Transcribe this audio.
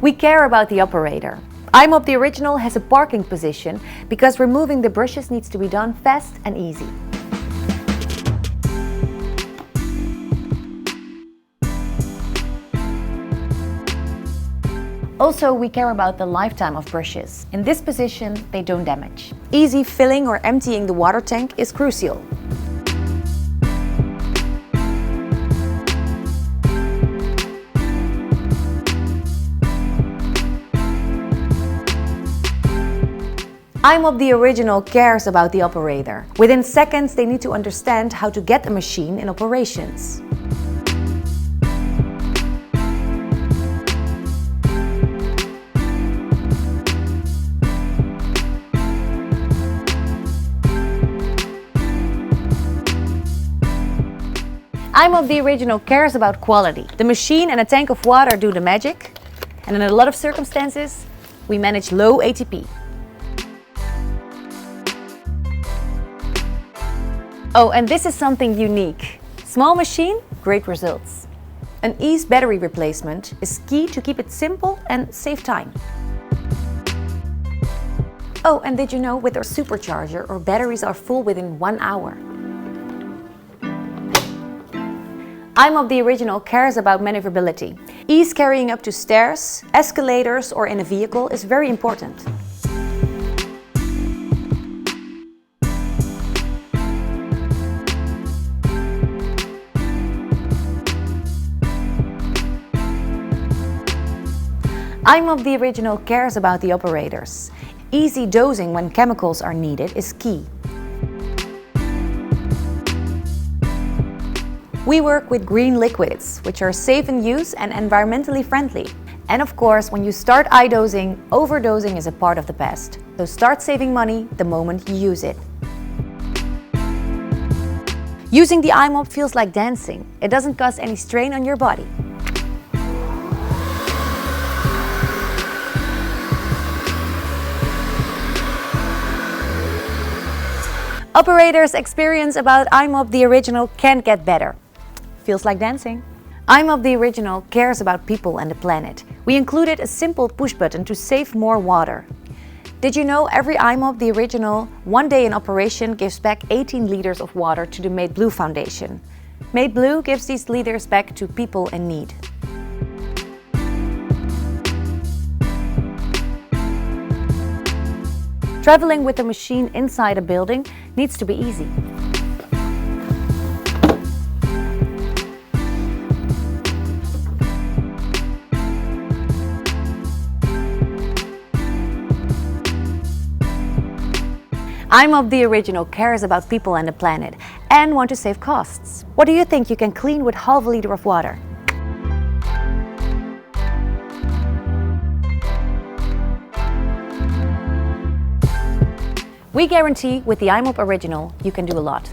We care about the operator. i-mop the original has a parking position because removing the brushes needs to be done fast and easy. Also, we care about the lifetime of brushes. In this position, they don't damage. Easy filling or emptying the water tank is crucial. i-mop the original cares about the operator. Within seconds, they need to understand how to get a machine in operations. i-mop the original cares about quality. The machine and a tank of water do the magic, and in a lot of circumstances, we manage low ATP. Oh, and this is something unique. Small machine, great results. An ease battery replacement is key to keep it simple and save time. Oh, and did you know with our supercharger, our batteries are full within 1 hour. i-mop the original cares about maneuverability. Ease carrying up to stairs, escalators or in a vehicle is very important. i-mop the original cares about the operators. Easy dosing when chemicals are needed is key. We work with green liquids, which are safe in use and environmentally friendly. And of course, when you start i-dosing, overdosing is a part of the past. So start saving money the moment you use it. Using the i-mop feels like dancing. It doesn't cause any strain on your body. Operators' experience about i-mop the original can't get better. Feels like dancing. i-mop the original cares about people and the planet. We included a simple push button to save more water. Did you know every i-mop the original 1 day in operation gives back 18 liters of water to the Made Blue Foundation? Made Blue gives these liters back to people in need. Traveling with the machine inside a building needs to be easy. i-mop the original cares about people and the planet and want to save costs. What do you think you can clean with half a liter of water? We guarantee with the i-mop original you can do a lot.